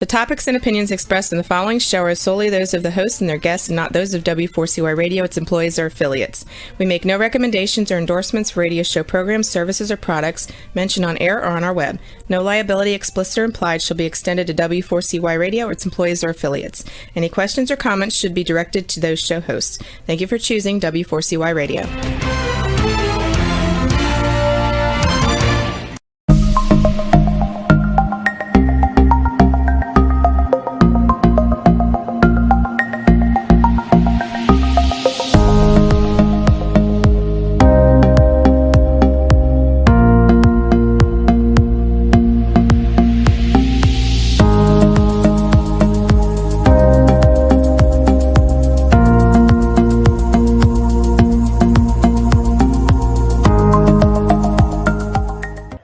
The topics and opinions expressed in the following show are solely those of the hosts and their guests and not those of W4CY Radio, its employees, or affiliates. We make no recommendations or endorsements for radio show programs, services, or products mentioned on air or on our web. No liability, explicit or implied, shall be extended to W4CY Radio or its employees or affiliates. Any questions or comments should be directed to those show hosts. Thank you for choosing W4CY Radio.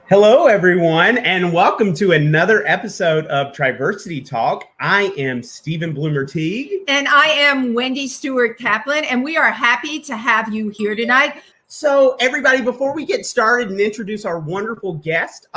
Hello, everyone, and welcome to another episode of Triversity Talk. I am Stephen Bloomer-Teague. And I am Wendy Stewart-Kaplan, and we are happy to have you here tonight. So, everybody, before we get started and introduce our wonderful guest,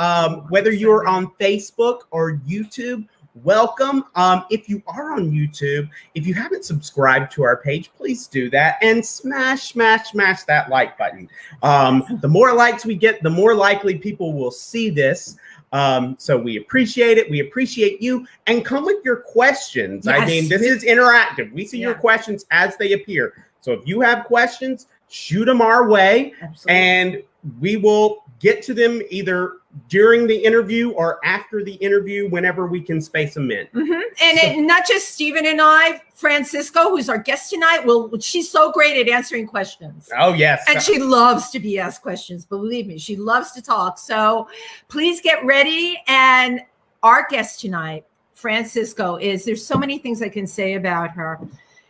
whether you're on Facebook or YouTube, welcome. If you are on YouTube, if you haven't subscribed to our page, please do that and smash that like button. The more likes we get, the more likely people will see this. So we appreciate it. We appreciate you, and come with your questions. Yes. I mean, this is interactive. We see your questions as they appear. So if you have questions, shoot them our way. Absolutely. And we will get to them either during the interview or after the interview, whenever we can space them in. Mm-hmm. And not just Stephen and I, Francisco, who's our guest tonight, she's so great at answering questions. Oh, yes. And she loves to be asked questions. Believe me, she loves to talk. So please get ready. And our guest tonight, Francisco, there's so many things I can say about her.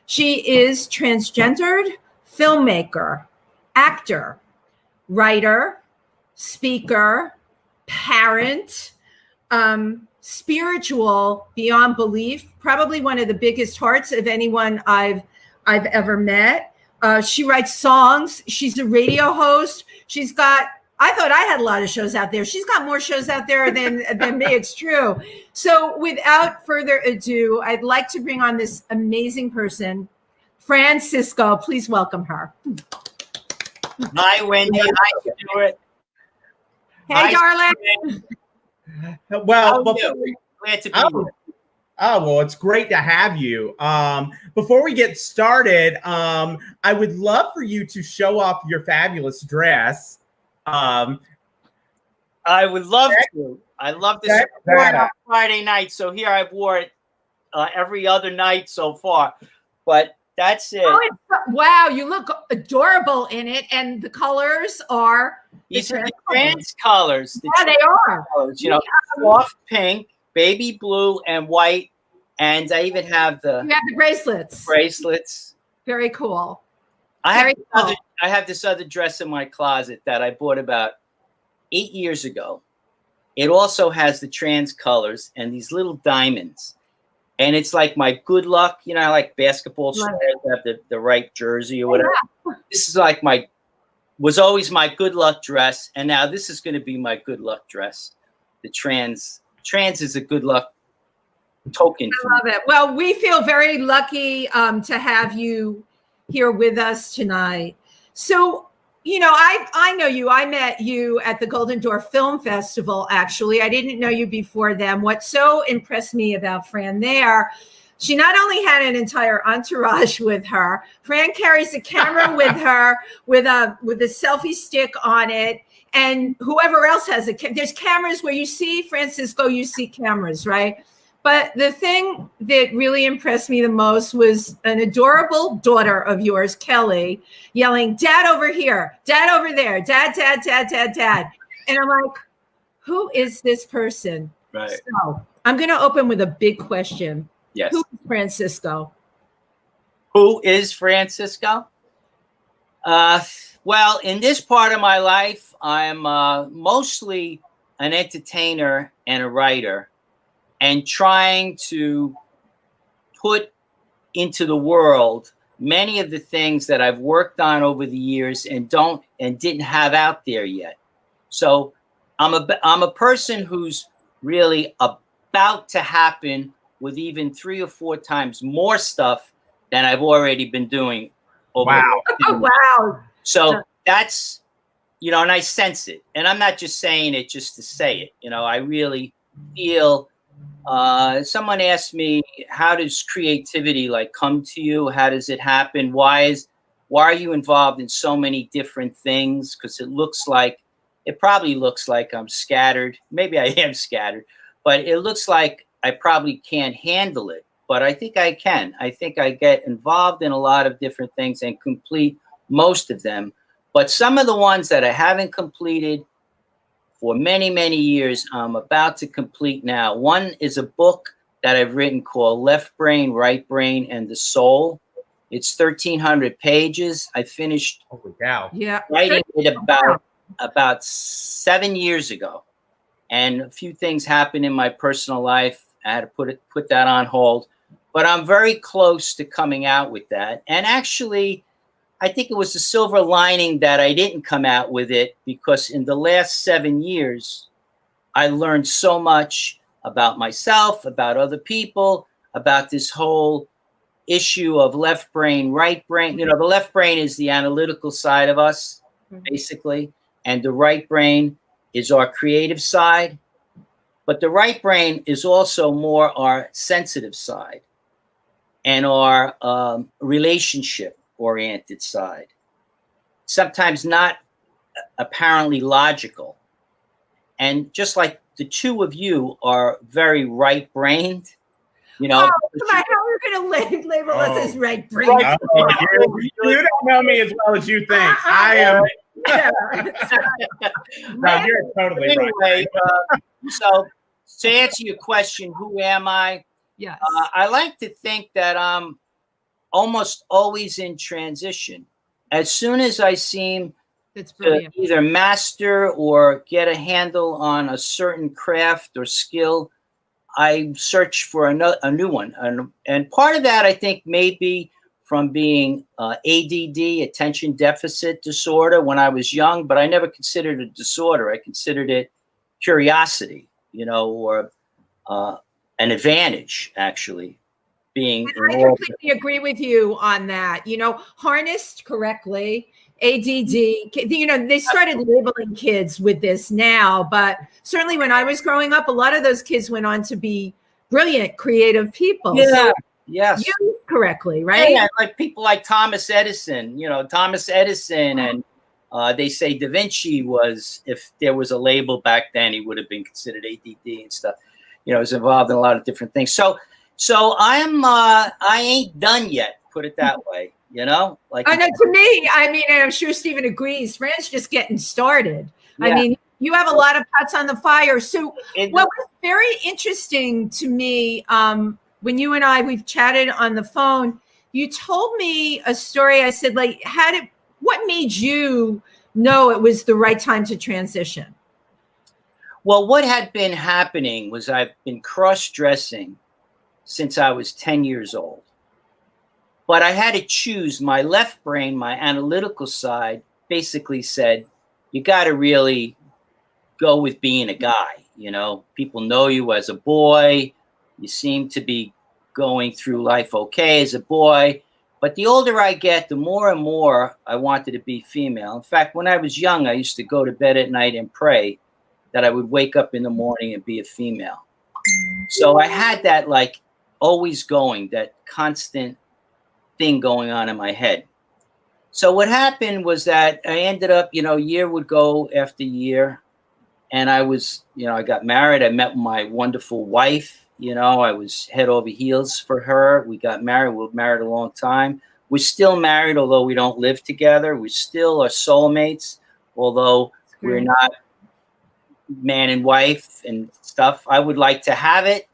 She is transgendered filmmaker, actor, writer, speaker, parent, spiritual beyond belief, probably one of the biggest hearts of anyone I've ever met. She writes songs. She's a radio host. I thought I had a lot of shows out there. She's got more shows out there than me. It's true. So without further ado, I'd like to bring on this amazing person, Francisco. Please welcome her. Hi, Wendy. Hi, Stuart. Hey, darling. Well, glad to be here. Well, it's great to have you. Before we get started, I would love for you to show off your fabulous dress. I would love to. I love this on Friday night. So here I wore it every other night so far. But that's it. Wow, you look adorable in it, and the colors are these are the trans colors. Yeah, they are. Colors, soft pink, baby blue, and white. And I even have the bracelets. Bracelets. Very cool. I have this other dress in my closet that I bought about 8 years ago. It also has the trans colors and these little diamonds. And it's like my good luck, like basketball stars have the right jersey or whatever. Yeah. This is like was always my good luck dress. And now this is going to be my good luck dress. The trans is a good luck token. I love it. Well, we feel very lucky to have you here with us tonight. So, I know you. I met you at the Golden Door Film Festival, actually. I didn't know you before then. What so impressed me about Fran there, she not only had an entire entourage with her, Fran carries a camera with her with a selfie stick on it. And whoever else has there's cameras where you see Francisco, you see cameras, right? But the thing that really impressed me the most was an adorable daughter of yours, Kelly, yelling, "Dad over here, Dad over there, Dad, Dad, Dad, Dad, Dad." And I'm like, who is this person? Right. So I'm going to open with a big question. Yes. Who is Francisco? Who is Francisco? Well, in this part of my life, I'm mostly an entertainer and a writer, and trying to put into the world many of the things that I've worked on over the years and didn't have out there yet. So I'm a person who's really about to happen with even 3 or 4 times more stuff than I've already been doing. Wow. Oh, wow. So that's, you know, and I sense it. And I'm not just saying it just to say it. You know, I really feel, someone asked me, how does creativity like come to you? How does it happen? Why are you involved in so many different things? Because it probably looks like I'm scattered. Maybe I am scattered, but it looks like I probably can't handle it. But I think I can. I think I get involved in a lot of different things and complete most of them. But some of the ones that I haven't completed for many, many years, I'm about to complete now. One is a book that I've written called Left Brain, Right Brain, and the Soul. It's 1,300 pages. I finished Holy cow. writing it about 7 years ago. And a few things happened in my personal life. I had to put that on hold. But I'm very close to coming out with that. And actually, I think it was the silver lining that I didn't come out with it, because in the last 7 years, I learned so much about myself, about other people, about this whole issue of left brain, right brain. You know, the left brain is the analytical side of us, basically, and the right brain is our creative side. But the right brain is also more our sensitive side and our relationship-oriented side. Sometimes not apparently logical. And just like the two of you are very right-brained, you know. Oh, come on, how are you going to label us as right brain? You don't know me as well as you think. I am. No, you're totally right. So to answer your question, who am I? Yes. I like to think that I'm almost always in transition. As soon as I seem to either master or get a handle on a certain craft or skill, I search for a new one. And part of that, I think, may be from being ADD, attention deficit disorder, when I was young, but I never considered it a disorder. I considered it curiosity, you know, or an advantage, actually, being. I completely agree with you on that. You know, harnessed correctly, ADD, you know, they started labeling kids with this now, but certainly when I was growing up, a lot of those kids went on to be brilliant, creative people. Yeah. So Yes. used correctly, right? Yeah, like people like Thomas Edison, you know, and they say Da Vinci was, if there was a label back then, he would have been considered ADD and stuff. You know, was involved in a lot of different things. So I ain't done yet, put it that way, you know? Like, I know, to me, I mean, and I'm sure Stephen agrees, Fran's just getting started. Yeah. I mean, you have a lot of pots on the fire. So what was very interesting to me, when you and we've chatted on the phone, you told me a story. I said, like, what made you know it was the right time to transition? Well, what had been happening was I've been cross-dressing since I was 10 years old. But I had to choose. My left brain, my analytical side, basically said, you got to really go with being a guy. You know, people know you as a boy. You seem to be going through life okay as a boy. But the older I get, the more and more I wanted to be female. In fact, when I was young, I used to go to bed at night and pray that I would wake up in the morning and be a female. So I had that, like, always going, that constant thing going on in my head. So what happened was that I ended up, you know, year would go after year. And I was, you know, I got married. I met my wonderful wife. You know, I was head over heels for her. We got married. We were married a long time. We're still married, although we don't live together. We still are soulmates, although we're not man and wife and stuff. I would like to have it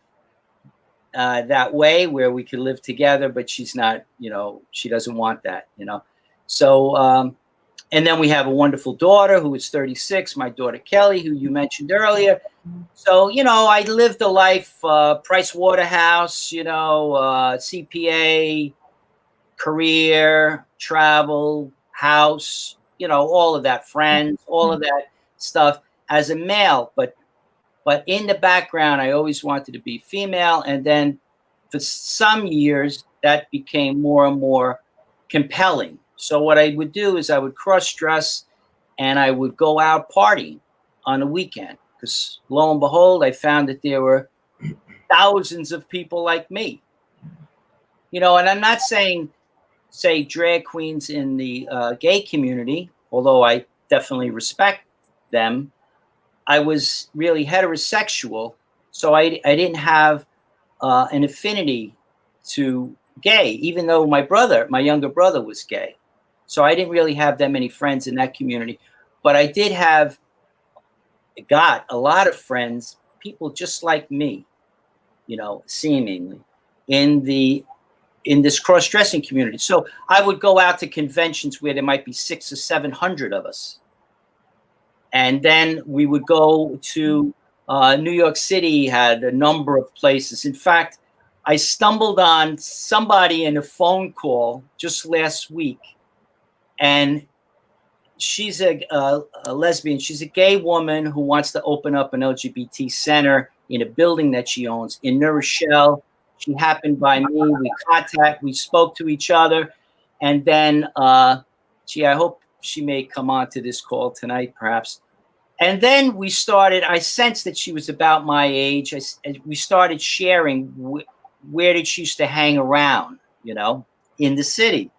that way, where we could live together, but she's not, you know, she doesn't want that, you know. So, and then we have a wonderful daughter who is 36, my daughter Kelly, who you mentioned earlier. So, you know, I lived a life, Price Waterhouse, you know, CPA, career, travel, house, you know, all of that, friends, all of that stuff as a male. But in the background, I always wanted to be female. And then for some years, that became more and more compelling. So what I would do is I would cross-dress and I would go out partying on the weekend, because lo and behold, I found that there were thousands of people like me. And I'm not saying, say, drag queens in the gay community, although I definitely respect them. I was really heterosexual, so I didn't have an affinity to gay, even though my younger brother was gay. So I didn't really have that many friends in that community. But I got a lot of friends, people just like me, seemingly, in this cross-dressing community. So I would go out to conventions where there might be 600 or 700 of us. And then we would go to New York City, had a number of places. In fact, I stumbled on somebody in a phone call just last week, and she's a lesbian. She's a gay woman who wants to open up an LGBT center in a building that she owns in New Rochelle. She happened by me. We spoke to each other, and then I hope she may come on to this call tonight, perhaps. And then I sensed that she was about my age. We started sharing where did she used to hang around, in the city.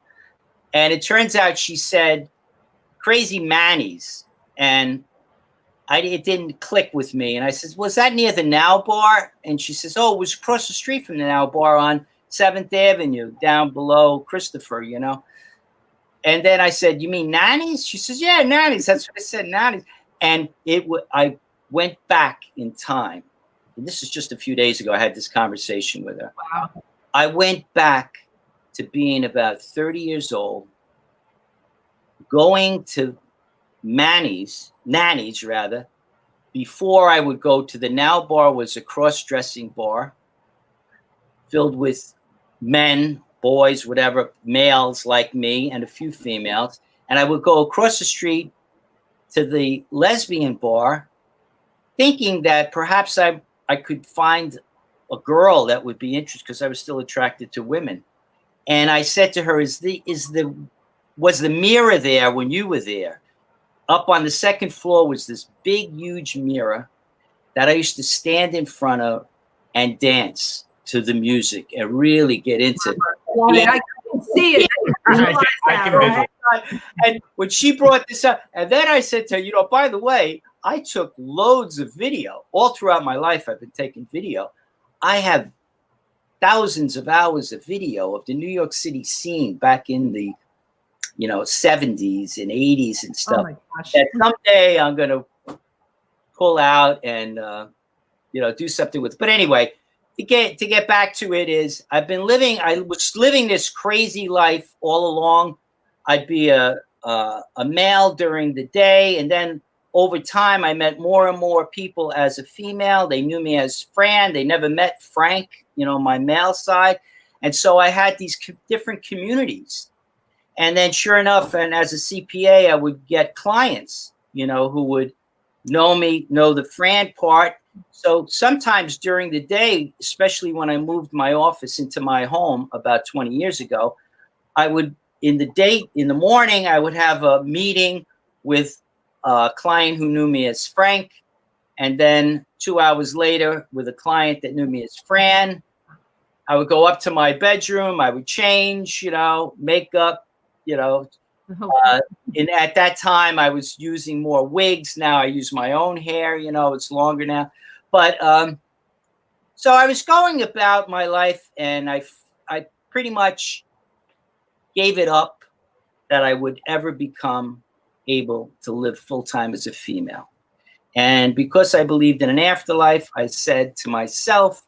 And it turns out she said Crazy Manny's, and it didn't click with me. And I said, was that near the Now Bar? And she says, oh, it was across the street from the Now Bar on 7th Avenue, down below Christopher, And then I said, you mean Nanny's? She says, yeah, Nanny's. That's what I said, Nanny's. And I went back in time. And this is just a few days ago. I had this conversation with her. Wow. I went back to being about 30 years old, going to Nanny's rather, before I would go to the Now Bar. Was a cross-dressing bar filled with men, boys, whatever, males like me, and a few females. And I would go across the street to the lesbian bar, thinking that perhaps I could find a girl that would be interested, because I was still attracted to women. And I said to her, was the mirror there when you were there? Up on the second floor was this big, huge mirror that I used to stand in front of and dance to the music and really get into it. I can see it. I can visualize. And when she brought this up, and then I said to her, by the way, I took loads of video. All throughout my life, I've been taking video. I have thousands of hours of video of the New York City scene back in the 70s and 80s and stuff. Oh my gosh. That someday I'm going to pull out and do something with. But anyway, to get back to it is, I was living this crazy life all along. I'd be a male during the day, and then over time I met more and more people as a female. They knew me as Fran. They never met Frank, my male side. And so I had these different communities. And then sure enough, and as a CPA, I would get clients, who would know me, know the Fran part. So sometimes during the day, especially when I moved my office into my home about 20 years ago, in the morning, I would have a meeting with a client who knew me as Frank. And then 2 hours later with a client that knew me as Fran. I would go up to my bedroom. I would change, makeup, and at that time I was using more wigs. Now I use my own hair, it's longer now. But so I was going about my life, and I pretty much gave it up that I would ever become able to live full-time as a female. And because I believed in an afterlife, I said to myself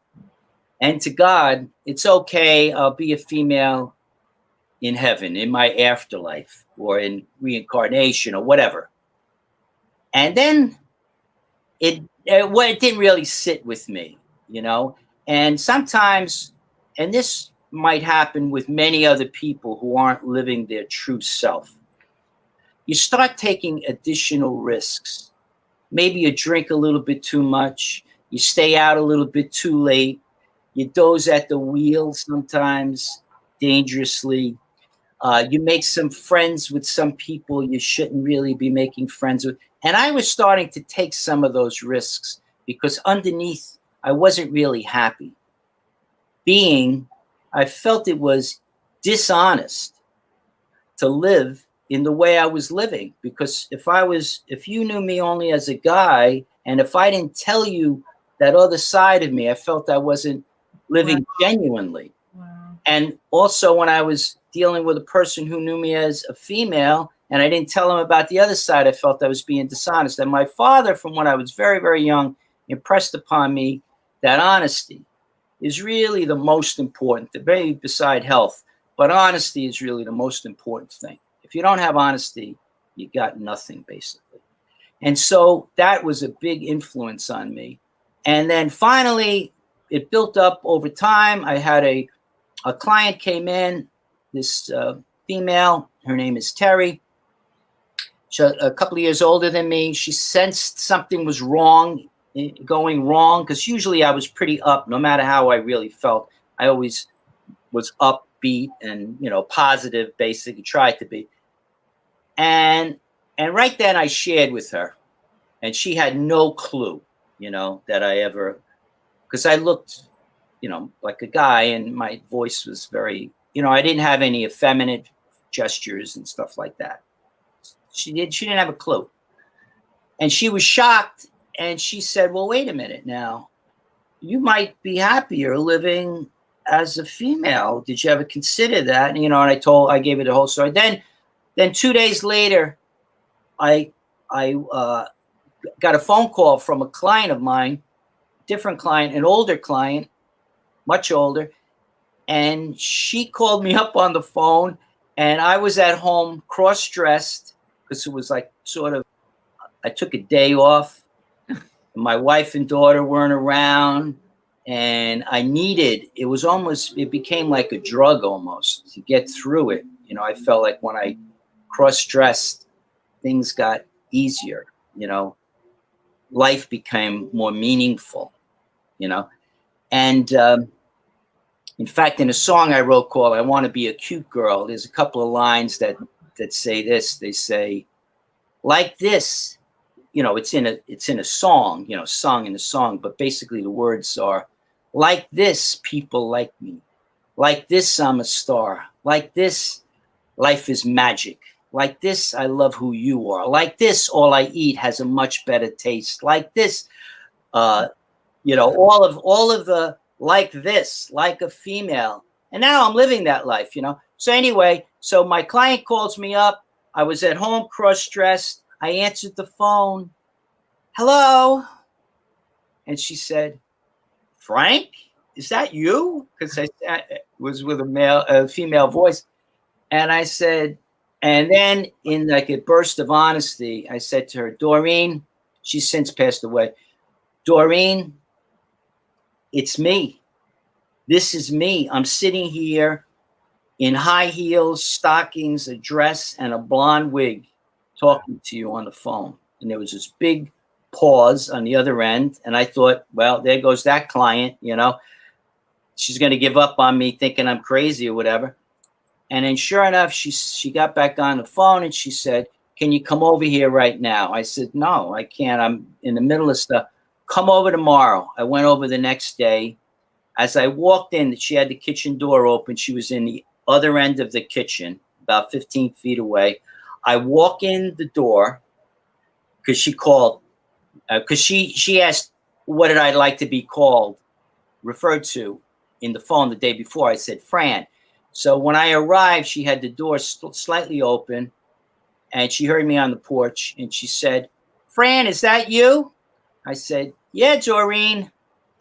and to God, it's okay, I'll be a female in heaven, in my afterlife, or in reincarnation, or whatever. And then it didn't really sit with me, And sometimes, and this might happen with many other people who aren't living their true self, you start taking additional risks. Maybe you drink a little bit too much, you stay out a little bit too late, You doze at the wheel sometimes dangerously. You make some friends with some people you shouldn't really be making friends with. And I was starting to take some of those risks because underneath, I wasn't really happy. I felt it was dishonest to live in the way I was living, because if you knew me only as a guy, and if I didn't tell you that other side of me, I felt I wasn't living genuinely. Wow. And also when I was dealing with a person who knew me as a female and I didn't tell him about the other side, I felt I was being dishonest. And my father, from when I was very, very young, impressed upon me that honesty is really the most important, maybe beside health, but honesty is really the most important thing. If you don't have honesty, you got nothing, basically. And so that was a big influence on me. And then finally, it built up over time. I had a client came in, this female, her name is Terry. She's a couple of years older than me. She sensed something was going wrong, because usually I was pretty up, no matter how I really felt. I always was upbeat and, positive, basically tried to be. And right then I shared with her, and she had no clue, that I ever, because I looked, like a guy, and my voice was very, I didn't have any effeminate gestures and stuff like that. She didn't have a clue. And she was shocked, and she said, well, wait a minute now. You might be happier living as a female. Did you ever consider that? And, and I gave her the whole story. Then 2 days later, I got a phone call from a client of mine, different client, an older client, much older. And she called me up on the phone, and I was at home cross-dressed, because it was like I took a day off. My wife and daughter weren't around, and it became like a drug almost to get through it. I felt like when I cross-dressed, things got easier, life became more meaningful, and in fact, in a song I wrote called I Want to Be a Cute Girl, there's a couple of lines that say this. They say, like this, it's in a song, sung in a song, but basically the words are, like this, people like me. Like this, I'm a star. Like this, life is magic. Like this, I love who you are. Like this, all I eat has a much better taste. Like this, all of the like this, like a female. And now I'm living that life, So anyway, so my client calls me up. I was at home cross-dressed. I answered the phone. Hello. And she said, Frank, is that you? Because I was with a female voice. And I said, and then in like a burst of honesty, I said to her, Doreen, she's since passed away. Doreen, it's me. This is me. I'm sitting here in high heels, stockings, a dress, and a blonde wig talking to you on the phone. And there was this big pause on the other end. And I thought, well, there goes that client, she's going to give up on me thinking I'm crazy or whatever. And then sure enough, she got back on the phone and she said, can you come over here right now? I said, no, I can't. I'm in the middle of stuff. Come over tomorrow. I went over the next day. As I walked in, she had the kitchen door open. She was in the other end of the kitchen, about 15 feet away. I walk in the door because she called, because she asked, what did I like to be referred to in the phone the day before. I said, Fran. So when I arrived, she had the door slightly open, and she heard me on the porch, and she said, Fran, is that you? I said, yeah, Doreen.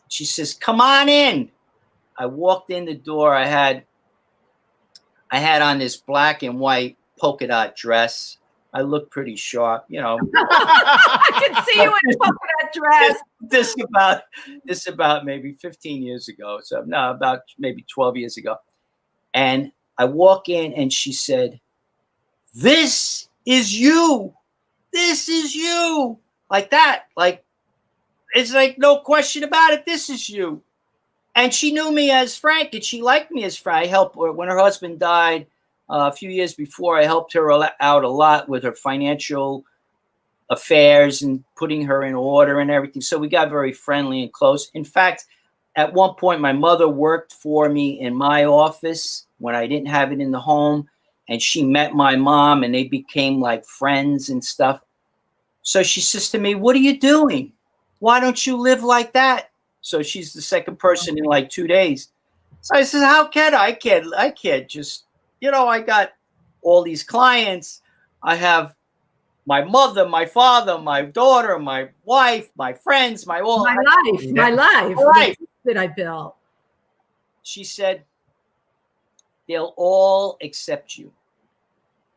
She says, come on in. I walked in the door. I had on this black and white polka dot dress. I looked pretty sharp, I can see you in a polka dot dress. This about maybe 15 years ago. So no, about maybe 12 years ago. And I walk in and she said, this is you. This is you. Like that. Like, it's like no question about it. This is you. And she knew me as Frank, and she liked me as Frank. I helped her when her husband died a few years before. I helped her out a lot with her financial affairs and putting her in order and everything. So we got very friendly and close. In fact, at one point, my mother worked for me in my office when I didn't have it in the home, and she met my mom, and they became like friends and stuff. So she says to me, "What are you doing? Why don't you live like that?" So she's the second person in like 2 days. So I said, "How can I? I can't just, I got all these clients. I have my mother, my father, my daughter, my wife, my friends, my life that I built." She said, "They'll all accept you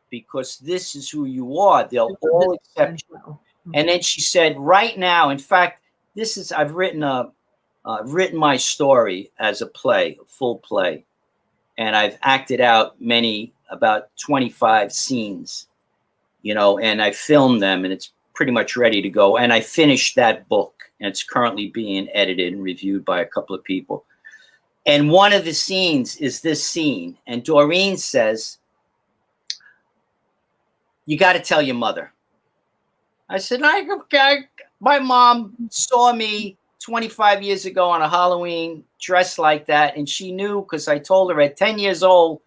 because this is who you are. They'll all accept you." And then she said, "Right now, in fact, I've written my story as a play, a full play, and I've acted out about 25 scenes, and I filmed them, and it's pretty much ready to go. And I finished that book, and it's currently being edited and reviewed by a couple of people. And one of the scenes is this scene, and Doreen says, 'You got to tell your mother.' I said, my mom saw me 25 years ago on a Halloween dressed like that. And she knew, because I told her at 10 years old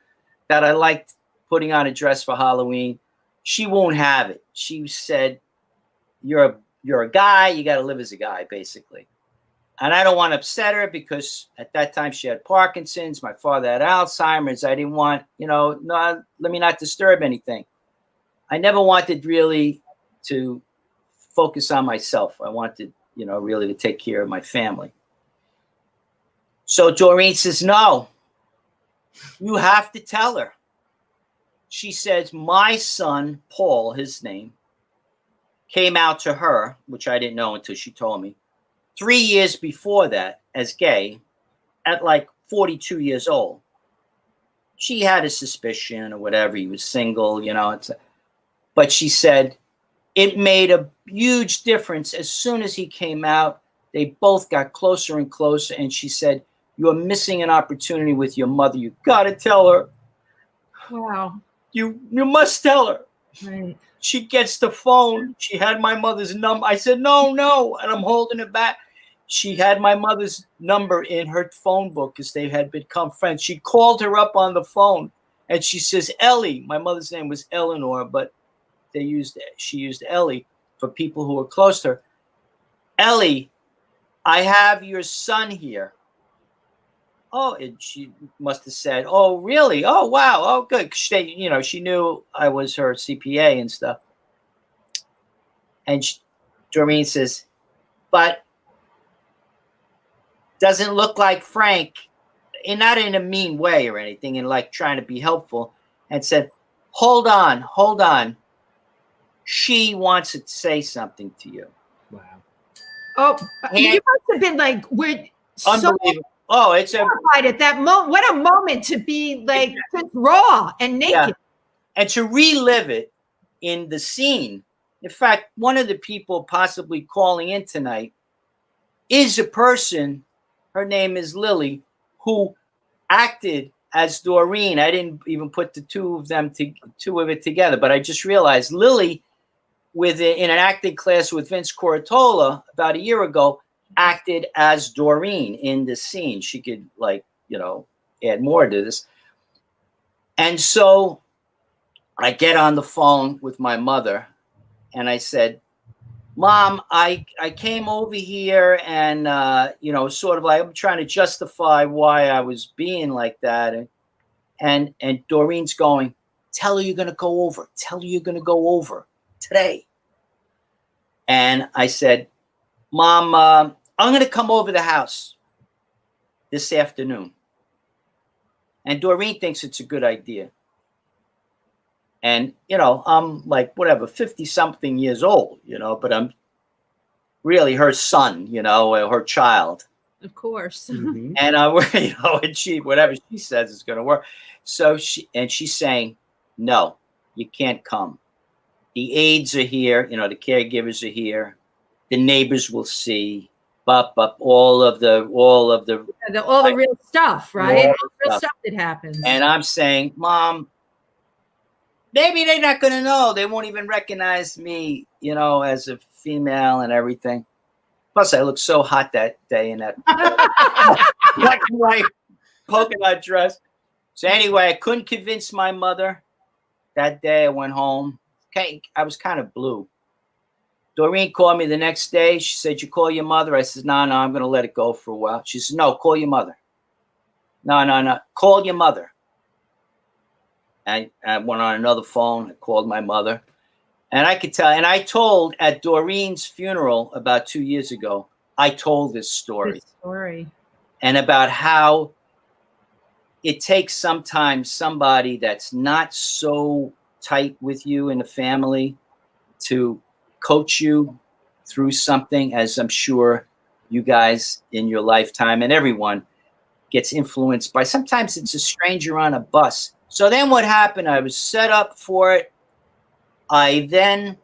that I liked putting on a dress for Halloween. She won't have it. She said, you're a guy. You got to live as a guy, basically. And I don't want to upset her because at that time she had Parkinson's. My father had Alzheimer's. I didn't want, let me not disturb anything. I never wanted really to focus on myself. I wanted, really to take care of my family. So Doreen says, "No, you have to tell her." She says, "My son, Paul, his name, came out to her," which I didn't know until she told me, 3 years before that as gay at like 42 years old. She had a suspicion or whatever. He was single, but she said it made a huge difference. As soon as he came out, they both got closer and closer. And she said, "You're missing an opportunity with your mother. You got to tell her." Wow. You must tell her. Right. She gets the phone. She had my mother's number. I said, no. And I'm holding it back. She had my mother's number in her phone book because they had become friends. She called her up on the phone and she says, "Ellie," my mother's name was Eleanor, but she used Ellie for people who were close to her. "Ellie, I have your son here." Oh, and she must have said, "Oh, really? Oh, wow. Oh, good." She knew I was her CPA and stuff. And Doreen says, "But doesn't look like Frank," and not in a mean way or anything, and like trying to be helpful, and said, hold on. She wants to say something to you." Wow. Oh, you must have been like, we're so Unbelievable. Oh, it's terrified at that moment. What a moment to be like just raw and naked. Yeah. And to relive it in the scene. In fact, one of the people possibly calling in tonight is a person, her name is Lily, who acted as Doreen. I didn't even put the two of it together, but I just realized Lily, in an acting class with Vince Coratola about a year ago, acted as Doreen in the scene. She could add more to this. And so I get on the phone with my mother and I said, "Mom, I came over here and, sort of like I'm trying to justify why I was being like that." And Doreen's going, "Tell her you're going to go over. Tell her you're going to go over today." And I said, "Mom, I'm going to come over the house this afternoon." And Doreen thinks it's a good idea. And, I'm like, 50 something years old, but I'm really her son, her child. Of course. Mm-hmm. And, and whatever she says is going to work. So she's saying, "No, you can't come. The aides are here. The caregivers are here. The neighbors will see. all of the all the real stuff, right? All the real stuff that happens. And I'm saying, Mom, maybe they're not going to know. They won't even recognize me, as a female and everything. Plus, I looked so hot that day in that black and white polka dot dress. So anyway, I couldn't convince my mother. That day I went home. Okay, I was kind of blue. Doreen called me the next day. She said, "You call your mother?" I said, No, I'm going to let it go for a while. She said, "No, call your mother." No, call your mother. I went on another phone. I called my mother. And I could tell. And I told at Doreen's funeral about 2 years ago, I told this story. And about how it takes sometimes somebody that's not so tight with you in the family to coach you through something, as I'm sure you guys in your lifetime and everyone gets influenced by. Sometimes it's a stranger on a bus. So then what happened, I was set up for it. I then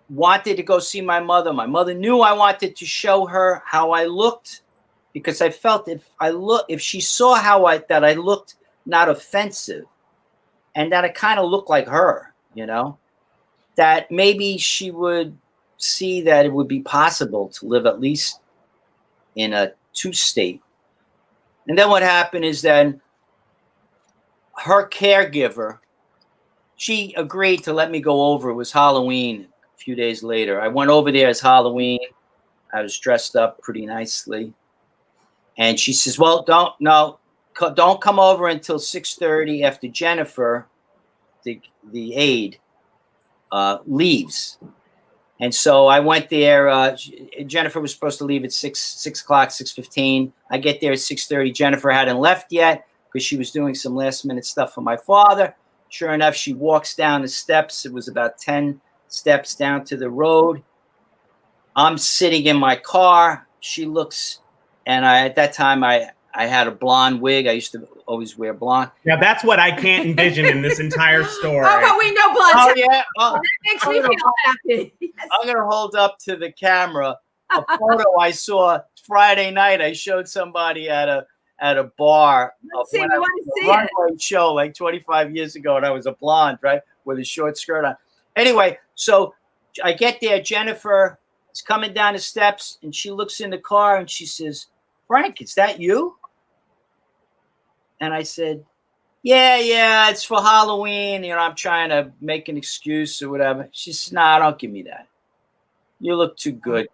wanted to go see my mother. My mother knew I wanted to show her how I looked, because I felt if she saw that I looked not offensive and that I kind of looked like her, that maybe she would see that it would be possible to live at least in a 2-state. And then what happened is then her caregiver, she agreed to let me go over. It was Halloween a few days later. I went over there as Halloween. I was dressed up pretty nicely. And she says, "Well, don't come over until 6:30 after Jennifer, the aide, leaves." And so I went there. Jennifer was supposed to leave at 6 o'clock, 6:15. I get there at 6:30. Jennifer hadn't left yet because she was doing some last minute stuff for my father. Sure enough, she walks down the steps. It was about 10 steps down to the road. I'm sitting in my car. She looks, and at that time I had a blonde wig. I used to always wear blonde. Yeah, that's what I can't envision in this entire story. Oh, but we know blonde. Oh, yeah. Oh, that makes me feel happy. Yes. I'm going to hold up to the camera a photo I saw Friday night. I showed somebody at a bar. Let's see, we want to see it. Runway show like 25 years ago, and I was a blonde, right, with a short skirt on. Anyway, so I get there. Jennifer is coming down the steps, and she looks in the car, and she says, "Frank, is that you?" And I said, yeah, it's for Halloween. I'm trying to make an excuse or whatever. She said, "Nah, don't give me that. You look too good."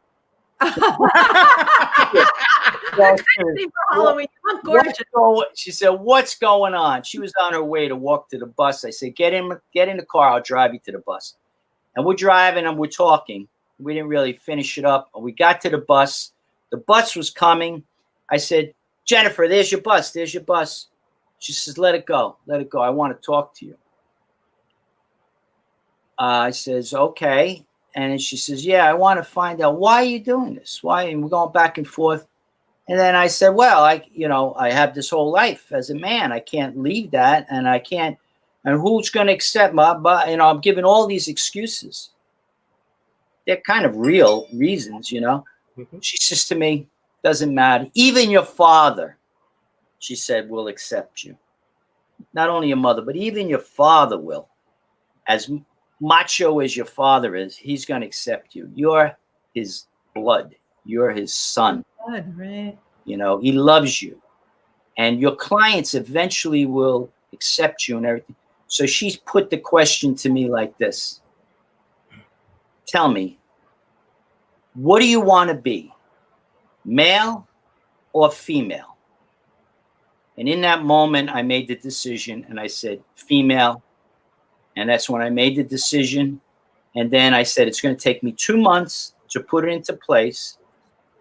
She said, "What's going on?" She was on her way to walk to the bus. I said, get in the car. I'll drive you to the bus. And we're driving and we're talking. We didn't really finish it up. We got to the bus. The bus was coming. I said, "Jennifer, there's your bus. There's your bus." She says, "Let it go. Let it go. I want to talk to you." I says, "Okay." And she says, "Yeah, I want to find out why are you doing this? Why?" And we're going back and forth. And then I said, "Well, I have this whole life as a man. I can't leave that, and I can't. And who's going to accept my? But I'm giving all these excuses. They're kind of real reasons, Mm-hmm. She says to me, "Doesn't matter. Even your father," she said, "will accept you. Not only your mother, but even your father will. As macho as your father is, he's going to accept you. You're his blood. You're his son. Blood, right? He loves you. And your clients eventually will accept you and everything." So she's put the question to me like this. "Tell me, what do you want to be? Male or female?" And in that moment, I made the decision and I said, "Female." And that's when I made the decision. And then I said, it's going to take me 2 months to put it into place.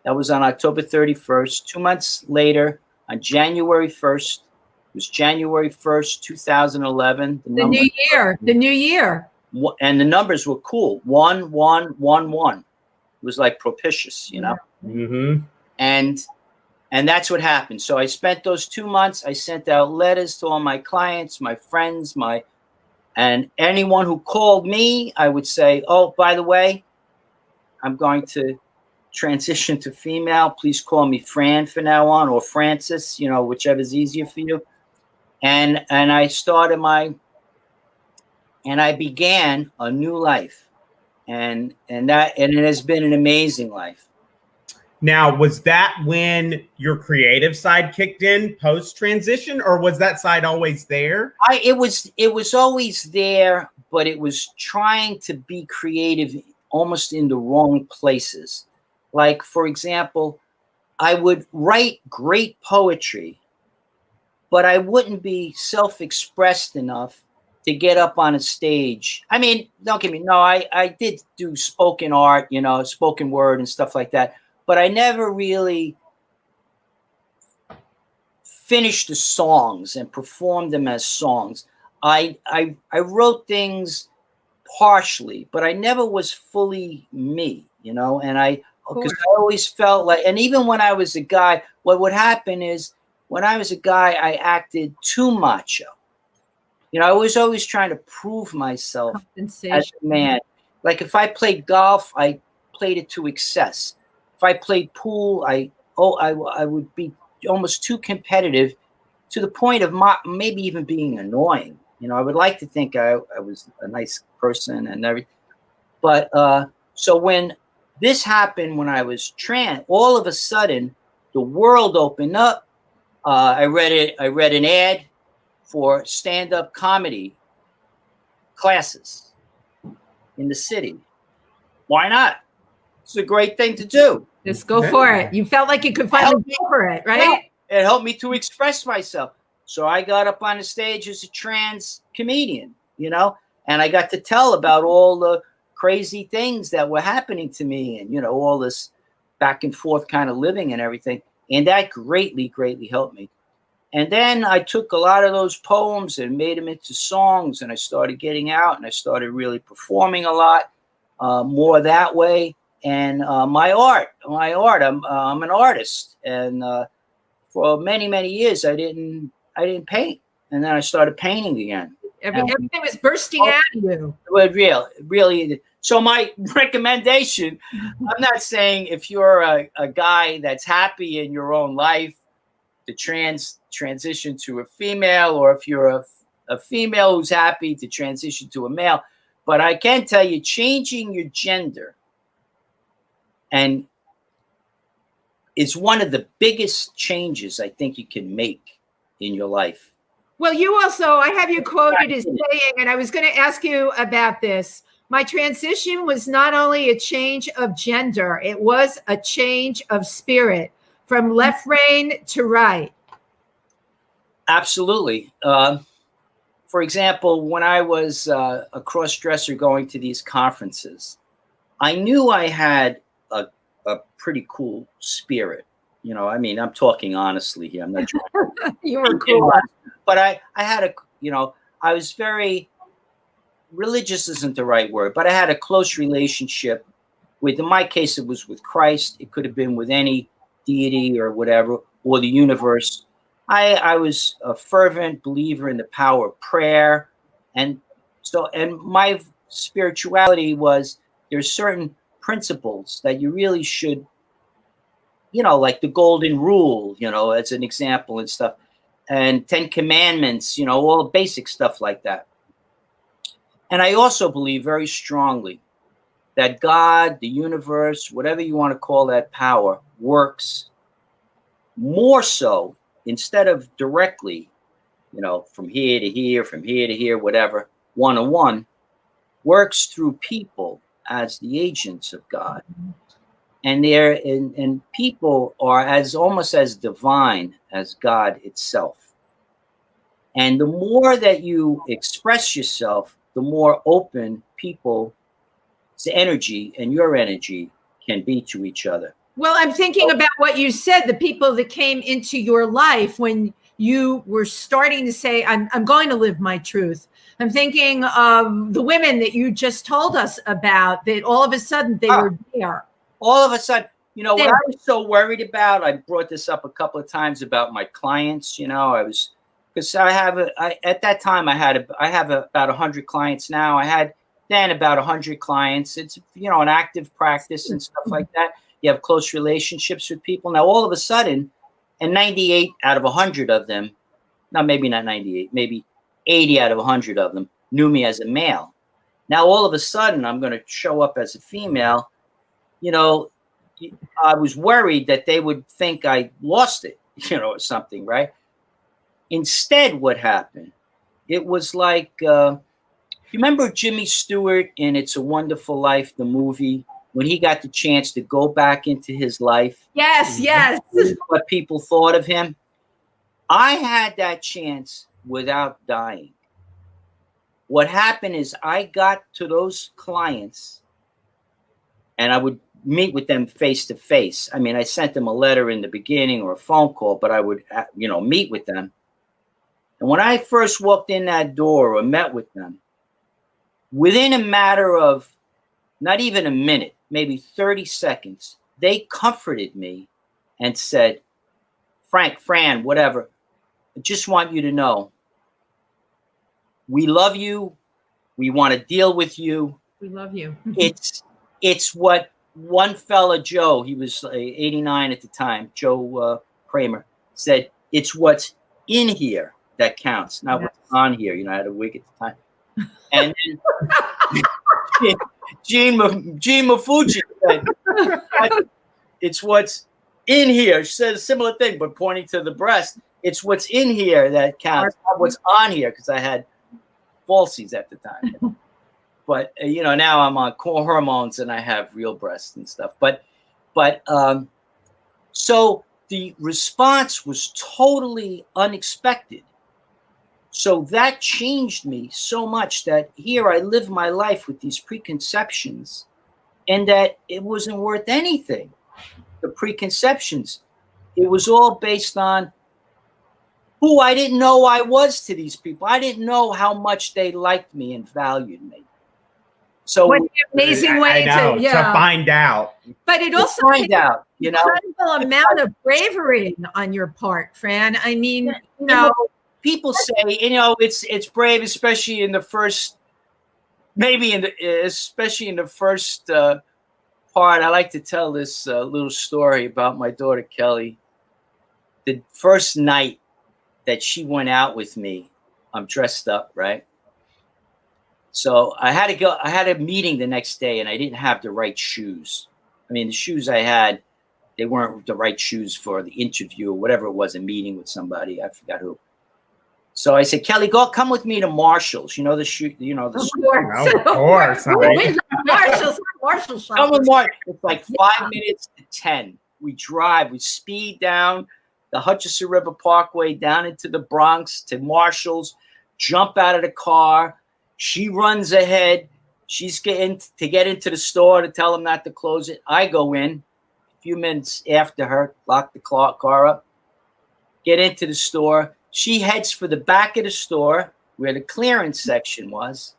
That was on October 31st. 2 months later, on January 1st, it was January 1st, 2011. The new year. And the numbers were cool. 1, 1, 1, 1. It was like propitious, Mm-hmm. And that's what happened. So I spent those 2 months. I sent out letters to all my clients, my friends, and anyone who called me. I would say, "Oh, by the way, I'm going to transition to female. Please call me Fran from now on, or Francis, whichever's easier for you. And I began a new life, and it has been an amazing life. Now, was that when your creative side kicked in post transition, or was that side always there? It was always there, but it was trying to be creative almost in the wrong places. Like, for example, I would write great poetry, but I wouldn't be self-expressed enough to get up on a stage. I mean, don't get me, no, I did do spoken art, spoken word and stuff like that, but I never really finished the songs and performed them as songs. I wrote things partially, but I never was fully me, and because I always felt like, and even when I was a guy, what would happen is when I was a guy, I acted too macho. I was always trying to prove myself as a man. Like if I played golf, I played it to excess. If I played pool, I would be almost too competitive to the point of maybe even being annoying. I would like to think I was a nice person and everything. But so when this happened, when I was trans, all of a sudden the world opened up. I read an ad for stand-up comedy classes in the city. Why not? It's a great thing to do. Just go for it. You felt like you could finally go for it, right? It helped me to express myself. So I got up on the stage as a trans comedian, and I got to tell about all the crazy things that were happening to me and, all this back and forth kind of living and everything. And that greatly, greatly helped me. And then I took a lot of those poems and made them into songs, and I started getting out and I started really performing a lot more that way. And my art, I'm an artist. And for many, many years, I didn't paint. And then I started painting again. Everything was bursting out of you. Well, really. So my recommendation, I'm not saying if you're a guy that's happy in your own life to transition to a female, or if you're a female who's happy to transition to a male. But I can tell you, changing your gender and is one of the biggest changes I think you can make in your life. Well, you also, I have you quoted as saying, and I was going to ask you about this. My transition was not only a change of gender, it was a change of spirit from left brain to right. Absolutely. For example, when I was a cross-dresser going to these conferences, I knew I had a pretty cool spirit. I'm talking honestly here. I'm not trying. You were cool. But I had I was very religious isn't the right word, but I had a close relationship with, in my case, it was with Christ. It could have been with any deity or whatever, or the universe. I was a fervent believer in the power of prayer. And my spirituality was, there's certain principles that you really should, like the golden rule, as an example and stuff, and 10 commandments, all the basic stuff like that. And I also believe very strongly that God, the universe, whatever you want to call that power, works more so instead of directly, from here to here, from here to here, whatever, one-on-one, works through people as the agents of God. And people are almost as divine as God itself. And the more that you express yourself, the more open people's energy and your energy can be to each other. Well, I'm thinking about what you said, the people that came into your life when you were starting to say, I'm going to live my truth. I'm thinking of the women that you just told us about, that all of a sudden they were there. All of a sudden, what I was so worried about, I brought this up a couple of times about my clients, because at that time I have about 100 clients now. I had then about 100 clients. It's, you know, an active practice and stuff like that. You have close relationships with people. Now, all of a sudden, and 98 out of 100 of them, no, maybe not 98, maybe 80 out of 100 of them knew me as a male. Now, all of a sudden, I'm going to show up as a female. You know, I was worried that they would think I lost it, you know, or something, right? Instead, what happened? It was like, you remember Jimmy Stewart in It's a Wonderful Life, the movie, when he got the chance to go back into his life? Yes, yes. What people thought of him. I had that chance without dying. What happened is I got to those clients and I would meet with them face to face. I mean, I sent them a letter in the beginning or a phone call, but I would, you know, meet with them. And when I first walked in that door or met with them, within a matter of not even a minute, maybe 30 seconds, they comforted me and said, Frank, Fran, whatever, I just want you to know, we love you. We want to deal with you. We love you. It's what one fella, Joe, he was 89 at the time, Joe Kramer, said, it's what's in here that counts, not what's on here. You know, I had a wig at the time. And then Gene Mafuji said, it's what's in here. She said a similar thing, but pointing to the breast. It's what's in here that counts, not what's on here, because I had falsies at the time. But, you know, now I'm on core hormones and I have real breasts and stuff. But so the response was totally unexpected. So that changed me so much that here I live my life with these preconceptions and that it wasn't worth anything. The preconceptions, it was all based on who I didn't know I was to these people. I didn't know how much they liked me and valued me. So what an amazing way to find out. But it also find out, you know, incredible amount of bravery on your part, Fran. I mean, you know, people say, you know, it's brave, especially in the first, especially in the first part. I like to tell this little story about my daughter Kelly. The first night that she went out with me, I'm dressed up, right? So I had to go. I had a meeting the next day, and I didn't have the right shoes. I mean, the shoes I had, they weren't the right shoes for the interview or whatever it was, a meeting with somebody. I forgot who. So I said, Kelly, come with me to Marshall's. You know the shoe. You know the. Of course. Marshall's. Come with Marshall. It's like 5 minutes to 10. We drive. We speed down the Hutchinson River Parkway down into the Bronx to Marshall's. Jump out of the car. She runs ahead. She's getting to get into the store to tell them not to close it. I go in a few minutes after her, lock the car up, get into the store. She heads for the back of the store where the clearance section was.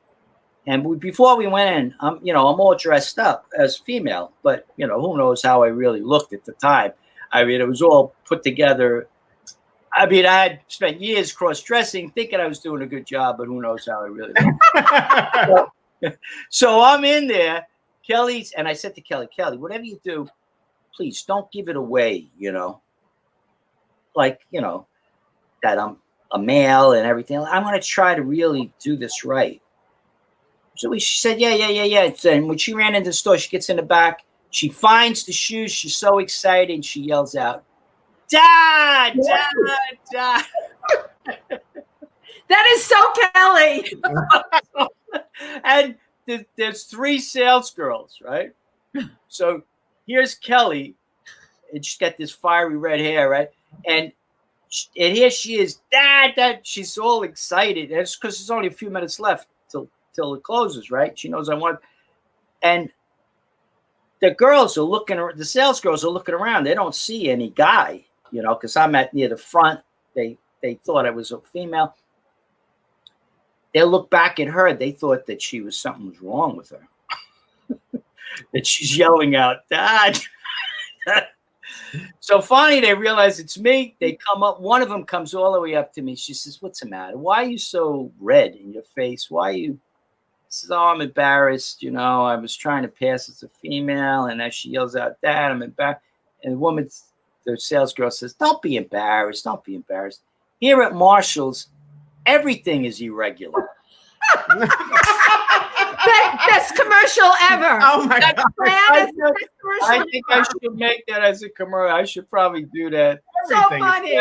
And before we went in, I'm all dressed up as female, but you know, who knows how I really looked at the time. I mean, it was all put together. I mean, I had spent years cross-dressing, thinking I was doing a good job, but who knows how I really looked. So I'm in there, Kelly's, and I said to Kelly, whatever you do, please don't give it away, you know. Like, you know, that I'm a male and everything. I'm going to try to really do this right. So she said, yeah. And when she ran into the store, she gets in the back. She finds the shoes. She's so excited. And she yells out, Dad! That is so Kelly. And there's 3 sales girls, right? So here's Kelly. And she's got this fiery red hair, right? And here she is, Dad! She's all excited. And it's because there's only a few minutes left till it closes, right? She knows I want. And the girls are looking, the sales girls are looking around. They don't see any guy, you know, because I'm near the front. They thought I was a female. They look back at her. They thought that something was wrong with her. That she's yelling out, Dad. So finally they realize it's me. They come up. One of them comes all the way up to me. She says, what's the matter? Why are you so red in your face? Why are you says, "Oh, I'm embarrassed. You know, I was trying to pass as a female, and as she yells out that, I'm embarrassed." And the woman, the sales girl says, "Don't be embarrassed. Don't be embarrassed. Here at Marshall's, everything is irregular." Best commercial ever. Oh my God. I think I should make that as a commercial. I should probably do that. So funny.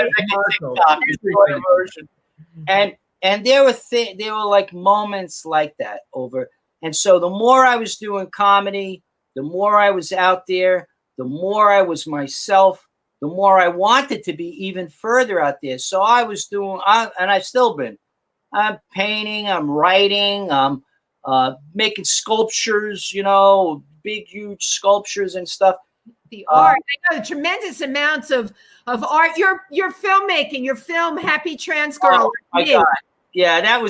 And there were like moments like that over. And so the more I was doing comedy, the more I was out there, the more I was myself, the more I wanted to be even further out there. So I was doing, and I've still been. I'm painting, I'm writing, I'm making sculptures, you know, big, huge sculptures and stuff. The art, I know tremendous amounts of art. Your filmmaking, your film Happy Trans Girl. Oh my God. Yeah,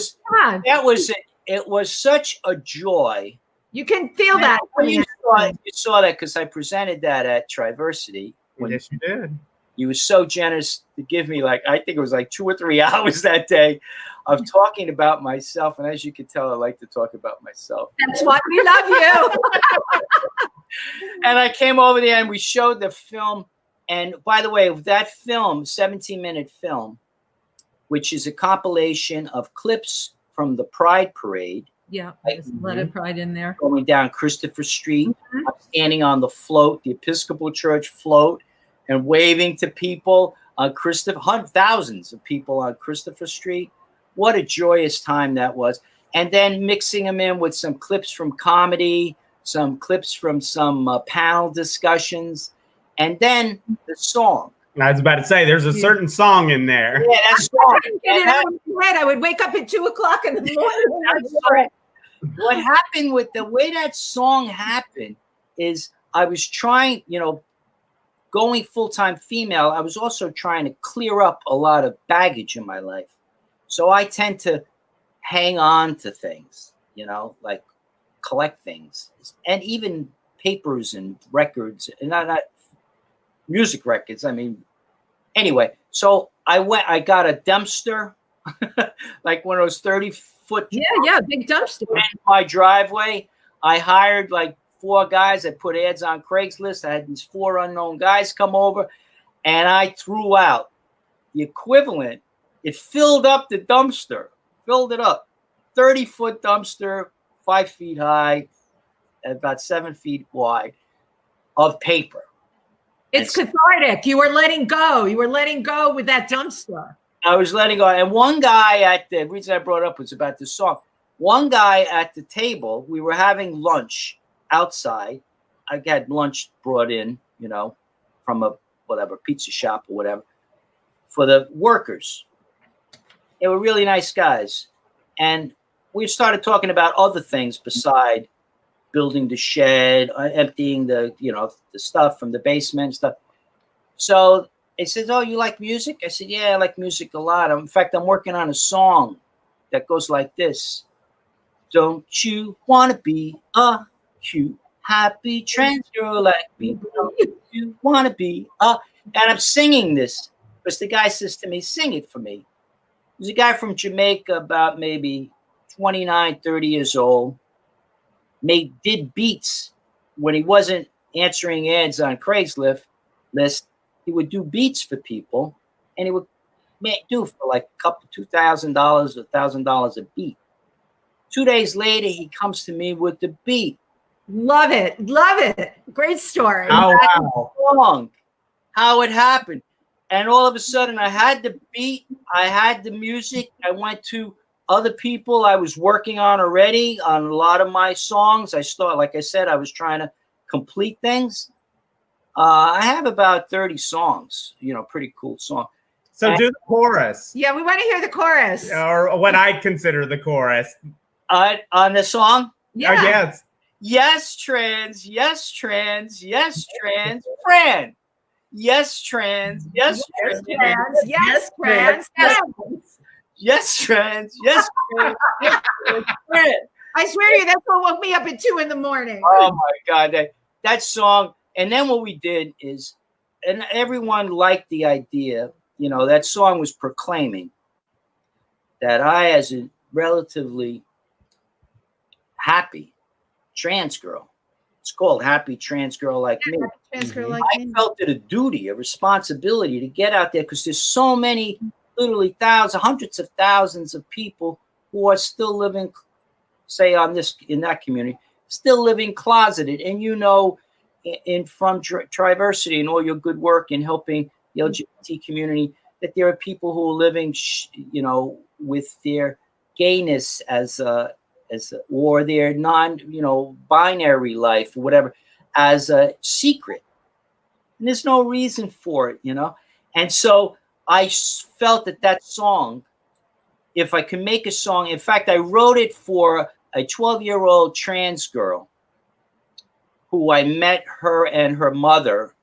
it was such a joy. You can feel that. You saw that because I presented that at Triversity. Yes, you did. You were so generous to give me I think it was 2 or 3 hours that day of talking about myself. And as you can tell, I like to talk about myself. That's why we love you. And I came over there and we showed the film. And by the way, that film, 17-minute film, which is a compilation of clips from the Pride Parade. Yeah, there's a lot of pride in there. Going down Christopher Street, I'm standing on the float, the Episcopal Church float, and waving to people on thousands of people on Christopher Street. What a joyous time that was. And then mixing them in with some clips from comedy, some clips from some panel discussions, and then the song. I was about to say, there's a certain song in there. Yeah, that song. I would wake up at 2:00 in the morning. What happened with the way that song happened is I was trying, going full-time female, I was also trying to clear up a lot of baggage in my life. So I tend to hang on to things, like collect things, and even papers and records, and not music records. I mean, anyway, so I got a dumpster, like one of those 30-foot. Yeah, big dumpster. In my driveway. I hired 4 guys. I put ads on Craigslist. I had these 4 unknown guys come over, and I threw out the equivalent. It filled up the dumpster, filled it up. 30-foot dumpster, 5 feet high, about 7 feet wide of paper. It's cathartic. You were letting go. You were letting go with that dumpster. I was letting go. And one guy the reason I brought it up was about this song. One guy at the table, we were having lunch outside. I had lunch brought in, from a pizza shop or whatever, for the workers. They were really nice guys. And we started talking about other things beside building the shed, emptying the stuff from the basement and stuff. So he says, "Oh, you like music?" I said, "Yeah, I like music a lot. In fact, I'm working on a song that goes like this. Don't you want to be a cute, happy trans girl like me? Don't you want to be a..." And I'm singing this because the guy says to me, "Sing it for me." There's a guy from Jamaica, about maybe 29, 30 years old, did beats when he wasn't answering ads on Craigslist. He would do beats for people, and he would do for a couple $2,000 or $1,000 a beat. 2 days later, he comes to me with the beat. Love it. Great story. Oh, wow. How it happened. And all of a sudden, I had the beat, I had the music. I went to other people I was working on already on a lot of my songs. Like I said, I was trying to complete things. I have about 30 songs, pretty cool song. So do the chorus. Yeah, we want to hear the chorus. Or what I consider the chorus. On the song? Yeah. Oh, yes. Yes, trans. Yes, trans. Yes, trans. Fran. Yes, trans. Yes, trans. Yes, trans. Yes, trans. Yes, trans. Yes, trans. I swear to you, that's what woke me up at 2 a.m. Oh my God, that song. And then what we did is, and everyone liked the idea. That song was proclaiming that I, as a relatively Happy Trans Girl. It's called Happy Trans Girl Like Me. Trans girl like I felt it a duty, a responsibility to get out there because there's so many, literally thousands, hundreds of thousands of people who are still living, say in that community, still living closeted. And from Triversity and all your good work in helping the LGBT community, that there are people who are living, with their gayness or their binary life or whatever as a secret. And there's no reason for it, And so I felt that song, if I could make a song, in fact, I wrote it for a 12-year-old trans girl who I met her and her mother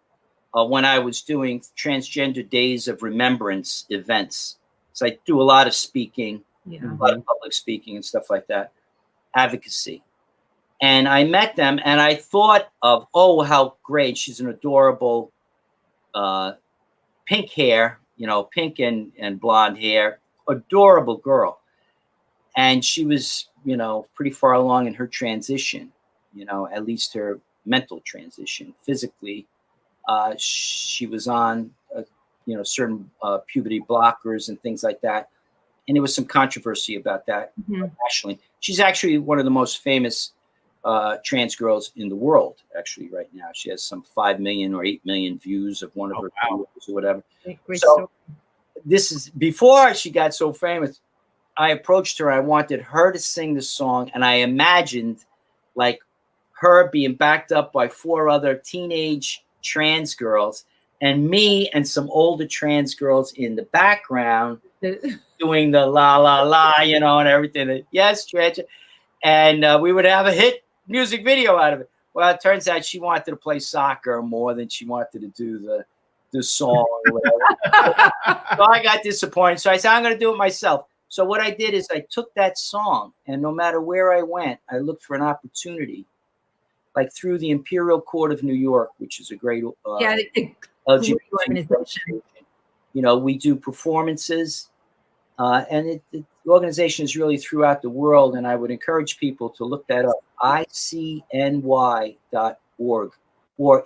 when I was doing Transgender Days of Remembrance events. So I do a lot of speaking, a lot of public speaking and stuff like that, advocacy. And I met them and I thought of, oh, how great. She's an adorable pink hair, pink and blonde hair, adorable girl. And she was, pretty far along in her transition, at least her mental transition. Physically, she was on, certain puberty blockers and things like that. And there was some controversy about that nationally. She's actually one of the most famous trans girls in the world, actually, right now. She has some 5 million or 8 million views of one of her videos or whatever. So this is before she got so famous. I approached her. I wanted her to sing the song, and I imagined like her being backed up by 4 other teenage trans girls and me and some older trans girls in the background doing the la la la, and everything. Yes, trans. And we would have a hit music video out of it. Well, it turns out she wanted to play soccer more than she wanted to do the song or whatever. So I got disappointed. So I said, I'm going to do it myself. So what I did is I took that song, and no matter where I went, I looked for an opportunity, like through the Imperial Court of New York, which is a great LGBT organization. We do performances, and the organization is really throughout the world. And I would encourage people to look that up, icny.org, or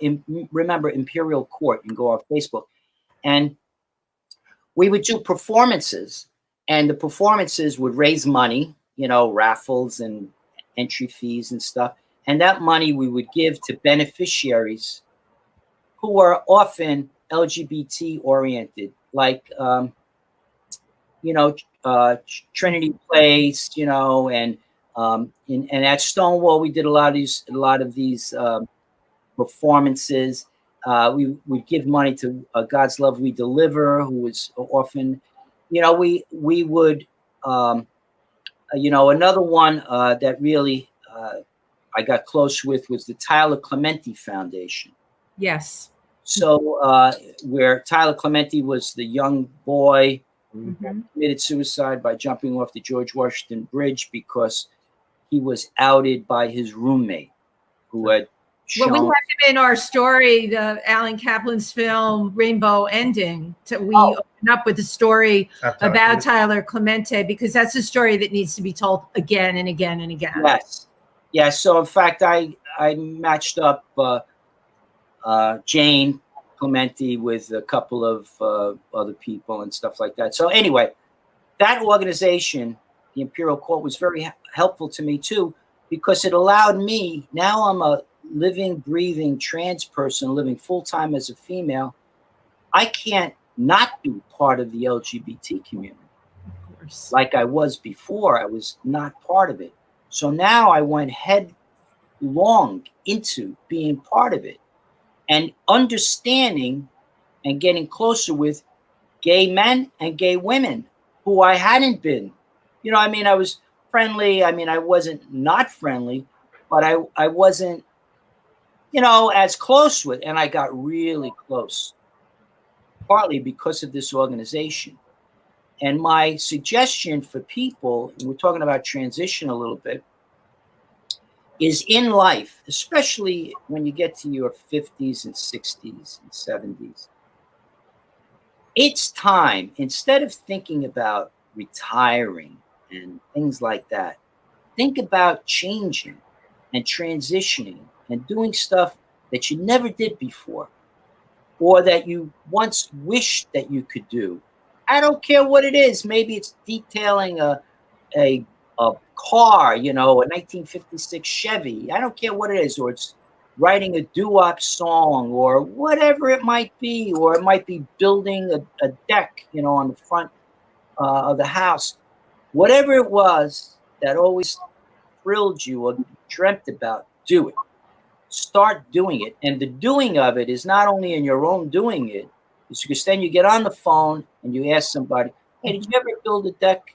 remember Imperial Court. You can go on Facebook, and we would do performances. And the performances would raise money, raffles and entry fees and stuff. And that money we would give to beneficiaries who are often LGBT oriented, like, Trinity Place, and at Stonewall, we did a lot of these performances. We would give money to God's Love We Deliver, who is often, we would, another one that really I got close with was the Tyler Clementi Foundation. Yes. So where Tyler Clementi was the young boy who committed suicide by jumping off the George Washington Bridge because he was outed by his roommate who had shown. Well, we have him in our story, the Alan Kaplan's film Rainbow Ending. We open up with a story about Tyler Clementi because that's a story that needs to be told again and again and again. Yes. Yeah. So in fact, I matched up Jane Clementi with a couple of other people and stuff like that. So anyway, that organization, the Imperial Court, was very helpful to me too, because it allowed me, now I'm a living, breathing trans person living full-time as a female. I can't not be part of the LGBT community. Of course. Like I was before, I was not part of it. So now I went headlong into being part of it and understanding and getting closer with gay men and gay women who I hadn't been. I was friendly. I wasn't not friendly, but I wasn't, as close with, and I got really close, partly because of this organization. And my suggestion for people, and we're talking about transition a little bit, is in life, especially when you get to your 50s and 60s and 70s, it's time, instead of thinking about retiring and things like that, think about changing and transitioning and doing stuff that you never did before, or that you once wished that you could do. I don't care what it is. Maybe it's detailing a car, you know, a 1956 Chevy. I don't care what it is, or it's writing a doo-wop song, or whatever it might be, or it might be building a deck, you know, on the front of the house. Whatever it was that always thrilled you or dreamt about, do it. Start doing it. And the doing of it is not only in your own doing it, it's because then you get on the phone and you ask somebody, hey, did you ever build a deck?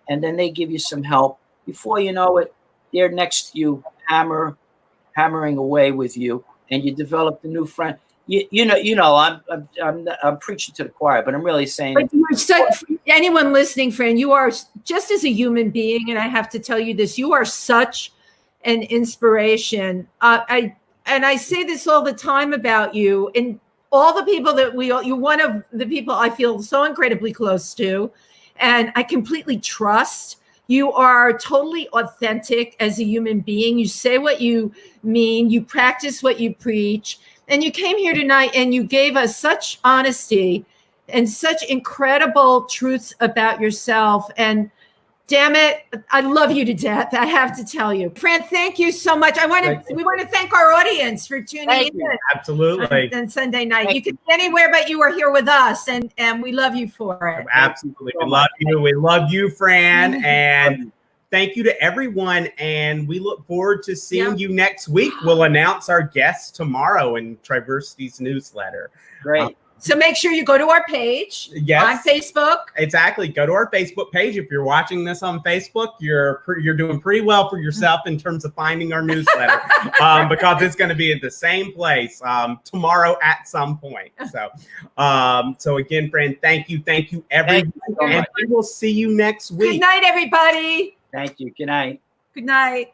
And then they give you some help. Before you know it, they're next to you, hammering away with you, and you developed a new friend. You know, I'm preaching to the choir, but I'm really saying. But you're such, anyone listening, friend, you are just as a human being, and I have to tell you this: you are such an inspiration. I say this all the time about you, and all the people that you're one of the people I feel so incredibly close to, and I completely trust. You are totally authentic as a human being. You say what you mean. You practice what you preach. And you came here tonight and you gave us such honesty and such incredible truths about yourself. And damn it, I love you to death. I have to tell you. Fran, thank you so much. We want to thank our audience for tuning in. Absolutely. On Sunday night. You could be anywhere, but you are here with us, and we love you for it. Absolutely. We love you. We love you, Fran. And thank you to everyone. And we look forward to seeing you next week. We'll announce our guests tomorrow in Triversity's newsletter. Great. So make sure you go to our page on Facebook. Exactly. Go to our Facebook page. If you're watching this on Facebook, you're doing pretty well for yourself in terms of finding our newsletter because it's going to be at the same place tomorrow at some point. So again, Fran, thank you, everyone, and we will see you next week. Good night, everybody. Thank you. Good night. Good night.